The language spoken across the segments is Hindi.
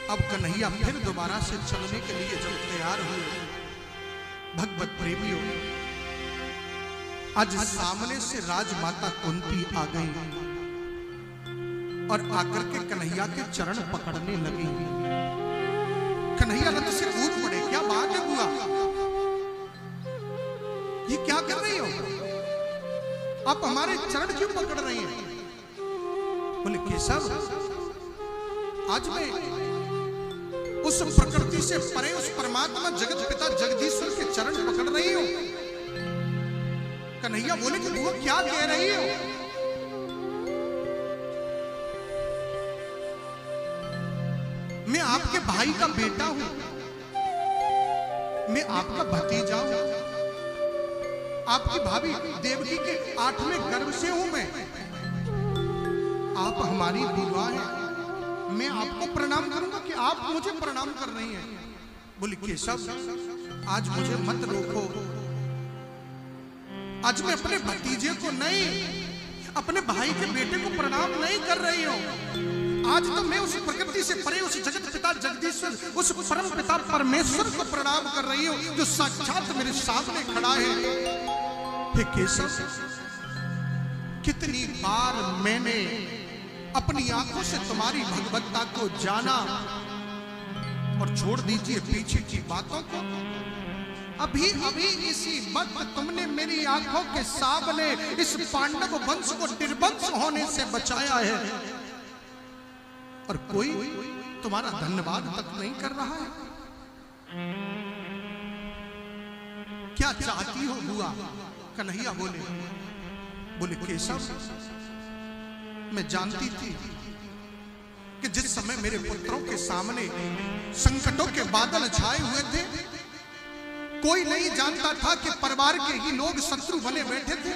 अब कन्हैया फिर दोबारा से चलने के लिए जब तैयार हुए, भगवत प्रेमियों, आज सामने से राजमाता कुंती आ गई और आकर के कन्हैया के चरण पकड़ने लगी। कन्हैया रथ से कूद पड़े। क्या बात है बुआ, ये क्या कर रही हो? आप हमारे चरण क्यों पकड़ रही हैं? बोले केशव, आज मैं उस प्रकृति से परे उस परमात्मा जगत पिता जगदीश्वर के चरण पकड़ रही हूं। कन्हैया बोले कि बुआ क्या कह रही हो? मैं आपके भाई का बेटा हूं, मैं आपका भतीजा हूं, आपकी भाभी देवकी के 8वें गर्भ से हूं मैं। आप हमारी बुआ हैं, मैं आपको प्रणाम करूंगा कि आप मुझे प्रणाम कर रही हैं। बोली केशव, आज मुझे मत रोको। आज मैं अपने भतीजे को नहीं, अपने भाई के बेटे को प्रणाम नहीं कर रही हूं। आज तो मैं उस प्रकृति से परे उस जगत पिता जगदीश्वर, उस परम पिता परमेश्वर को प्रणाम कर रही हूं जो साक्षात मेरे सामने खड़ा है। हे केशव, कितनी बार मैंने अपनी आंखों से तुम्हारी भगवत्ता को जाना, और छोड़ दीजिए पीछे की बातों को। अभी अभी इसी वक्त तुमने मेरी आंखों के सामने इस पांडव वंश को निर्वंश होने से बचाया है, और कोई तुम्हारा धन्यवाद तक नहीं कर रहा है। क्या चाहती हो बुआ? कन्हैया बोले केशव, मैं जानती थी कि जिस समय मेरे पुत्रों के सामने संकटों के बादल छाए हुए थे, कोई नहीं जानता था कि परिवार के ही लोग शत्रु बने बैठे थे।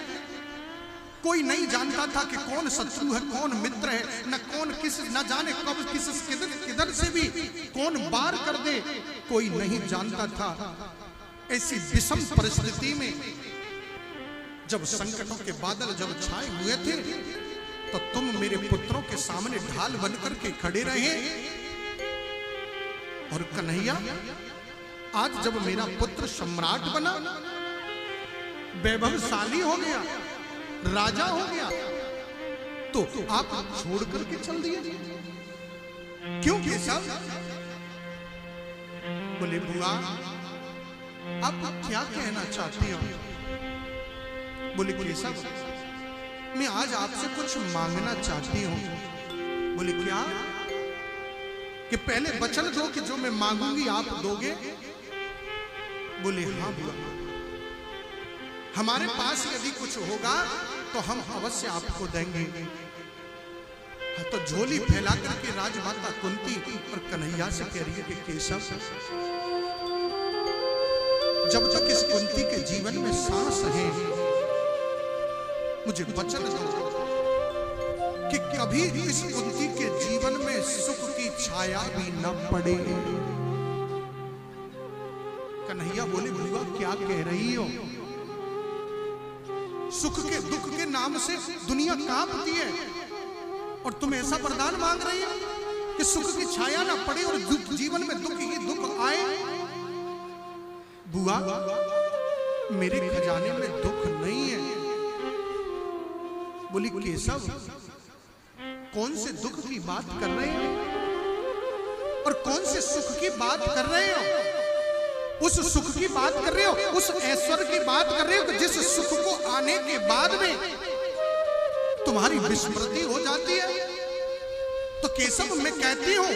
कोई नहीं जानता था कि कौन शत्रु है कौन मित्र है, न कौन किस, न जाने कब किधर से भी कौन वार कर दे, कोई नहीं जानता था। ऐसी विषम परिस्थिति में जब संकटों के बादल जब छाए हुए थे, तो तुम मेरे पुत्रों के सामने ढाल बनकर के खड़े रहे। और कन्हैया, आज जब मेरा पुत्र सम्राट बना, वैभवशाली हो गया, राजा हो गया, तो आप छोड़ करके चल दिए क्यों केशव? बोले बुआ, आप क्या कहना चाहती हो? बोले केशव, मैं आज आपसे कुछ मांगना चाहती हूं। बोले क्या? कि पहले वचन दो कि जो मैं मांगूंगी आप दोगे। बोले हाँ बुआ, हमारे पास यदि कुछ होगा तो हम अवश्य आपको देंगे। तो झोली फैला करके राजमाता कुंती और कन्हैया से कह रही है कि केशव, जब तक इस कुंती के जीवन में सांस है, मुझे वचन दो कि कभी इस कुंती के जीवन में सुख की छाया भी न पड़े। कन्हैया बोले बुआ क्या कह रही हो? सुख के दुख के नाम से दुनिया कांपती है, और तुम ऐसा वरदान मांग रही हो कि सुख की छाया ना पड़े और जीवन में दुख ही दुख आए। बुआ, मेरे खजाने में दुख नहीं है। बोली केशव, कौन से दुख की बात कर रहे हो और कौन से सुख की बात कर रहे हो? उस सुख की बात कर रहे हो, उस ऐश्वर्य की बात कर रहे हो कि जिस सुख को आने के बाद में तुम्हारी विस्मृति हो जाती है। तो केशव, मैं कहती हूं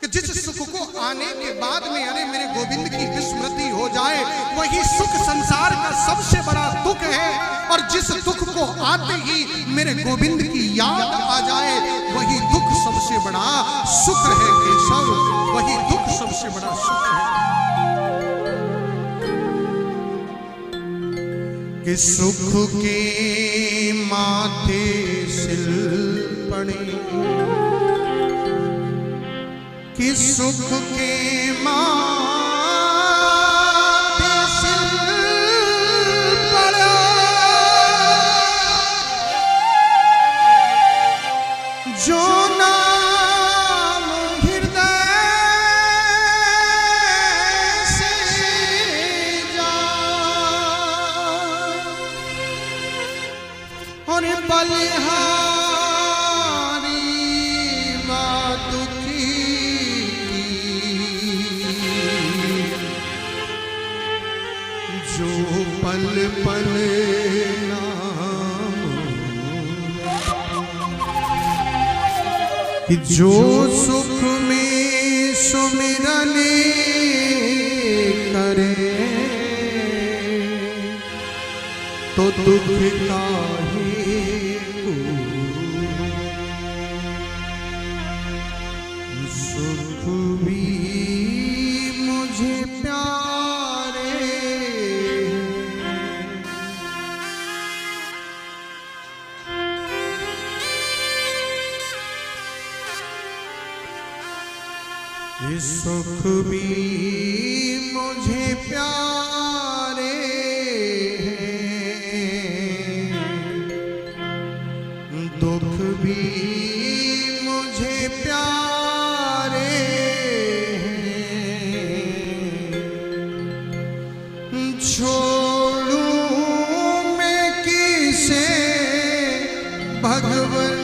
कि जिस सुख को आने के बाद में अरे मेरे गोविंद की विस्मृति हो जाए, वही सुख संसार का सबसे बड़ा दुख है। और जिस दुख को आते ही मेरे गोविंद की याद आ जाए, वही दुख सबसे बड़ा सुख है केशव, वही दुख सबसे बड़ा सुख है। कि सुख के माथे सिल पड़े, कि सुख के माथे सिल पड़े, जो नाम हृदय कि जो सुख में सुमिरन करे तो दुख काहे को, सुख भी मुझे प्यारे ये सुख भी मुझे प्यारे हैं, दुख भी मुझे प्यारे हैं। छोड़ूं मैं किसे भगवन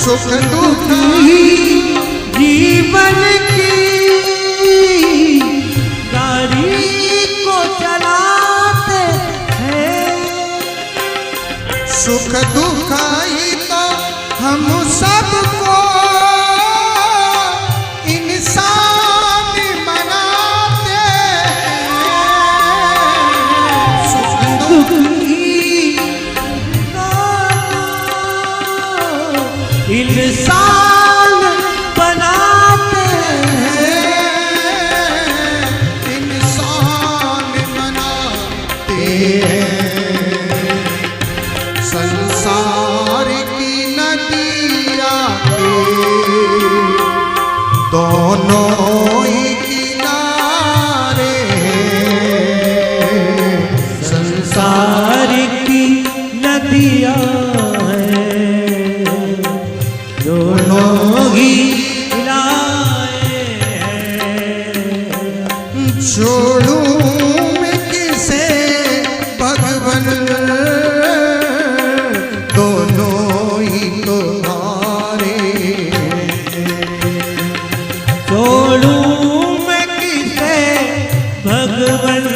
सुख दुख जीवन की गाड़ी को चलाते हैं। सुख दुख ही तो हम सबको इंसान बनाते हैं। सुख दुख इंसान बनाते हैं। दोनों ही किनारे संसार की नदियाँ हैं, दोनों ही किनारे हैं। छोड़ूं मैं किसे भगवन, दोनों ही तुम्हारे। छोड़ूं मैं किसे भगवन,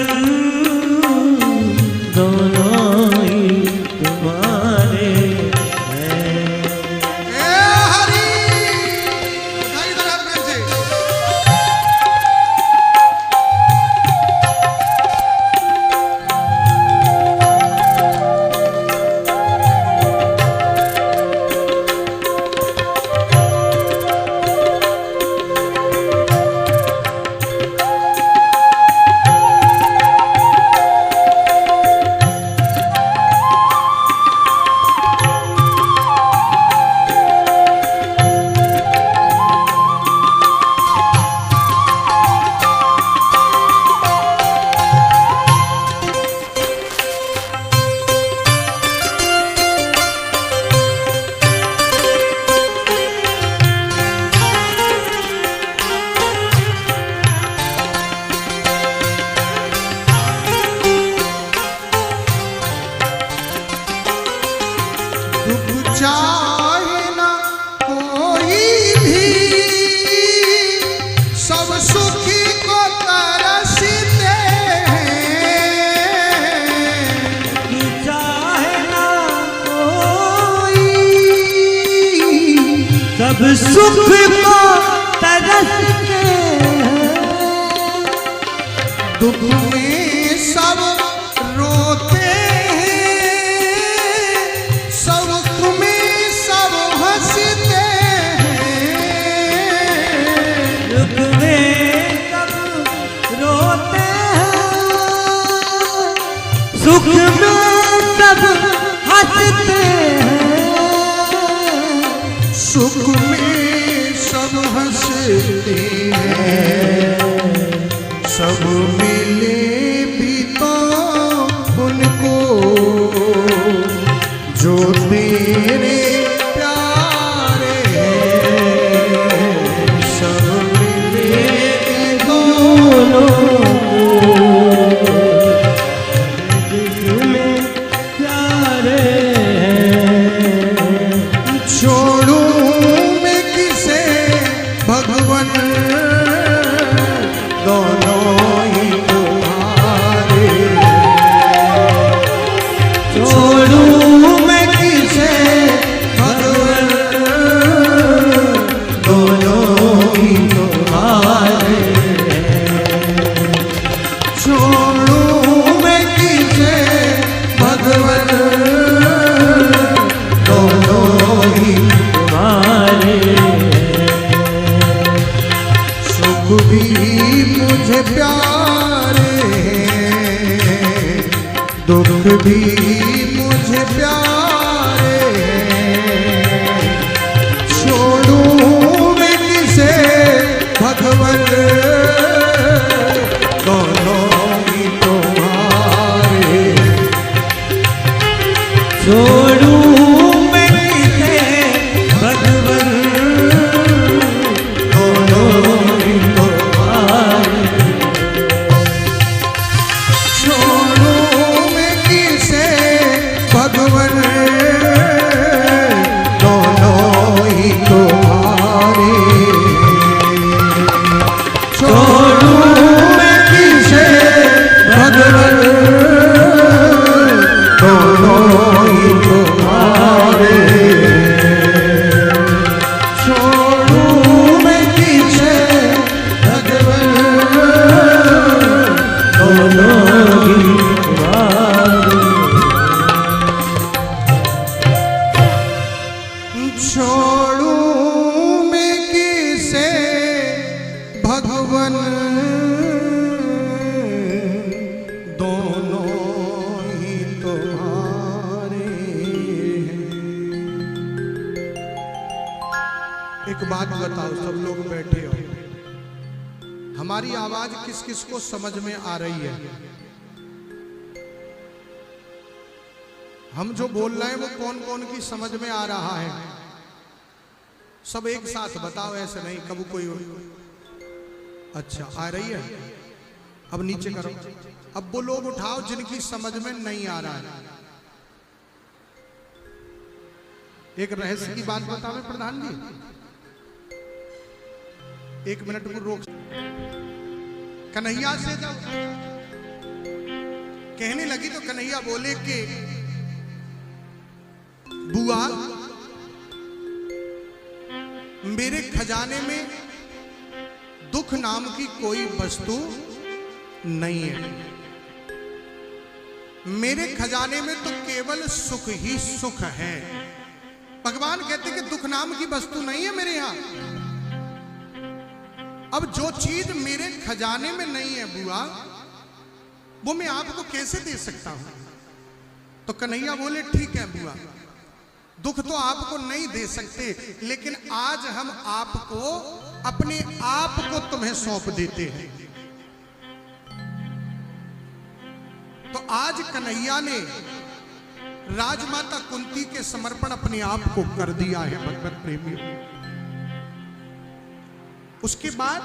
दोनों ही तुम्हारे हैं। ए हरि इधर आ प्रेम से। दुख चाहे ना कोई भी, सब सुखी को तरसते हैं। चाहे ना कोई, सब सुख को तरसते हैं। दुख में सब रोते हैं, सुख में सब हंसते हैं। दुख में सब रोते हैं, सुख में सब हंसते हैं। सुख में सब हंसते हैं, सब मिले भी तो उनको जो तेरे प्यारे हैं। सब मिले भी दोनों दिल में प्यारे हैं। छोड़ूं मैं किसे भगवन, दोनों ही तुम्हारे। छोड़ूं मैं किसे भगवन, दोनों ही तुम्हारे। छोड़ूं मैं किसे भगवन, दोनों ही तुम्हारे। सुख भी मुझे प्यारे हैं, दुख भी मुझे प्यारे हैं। छोड़ूं मैं किसे भगवन, दोनों ही तुम्हारे। छोड़ूं मैं किसे भगवन, दोनों ही तुम्हारे। छोड़ूं मैं किसे भगवन, दोनों ही तुम्हारे। छोड़ूं मैं किसे भगवन, दोनों ही तुम्हारे। छोड़ूं मैं किसे भगवन, दोनों ही तुम्हारे। छोड़ूं मैं किसे भगवन, दोनों ही तुम्हारे हैं। एक बात बताओ, सब लोग बैठे हो, हमारी आवाज किस किस को समझ में आ रही है? हम जो बोल रहे हैं वो कौन कौन की समझ में आ रहा है? सब एक साथ बताओ, ऐसे नहीं कब कोई। अच्छा आ रही है। अब नीचे करो। अब वो लोग उठाओ जिनकी समझ में नहीं आ रहा है। एक रहस्य की बात बताओ प्रधान जी, 1 मिनट को रोक। कन्हैया से जब कहने लगी तो कन्हैया बोले कि बुआ, मेरे खजाने में दुख नाम की कोई वस्तु नहीं है। मेरे खजाने में तो केवल सुख ही सुख है। भगवान कहते कि दुख नाम की वस्तु नहीं है मेरे यहां। अब जो चीज मेरे खजाने में नहीं है बुआ, वो मैं आपको कैसे दे सकता हूं? तो कन्हैया बोले ठीक है बुआ, दुख तो आपको नहीं दे सकते, लेकिन आज हम आपको अपने आप को तुम्हें सौंप देते हैं। तो आज कन्हैया ने राजमाता कुंती के समर्पण अपने आप को कर दिया है भगवत प्रेमियों। उसके बाद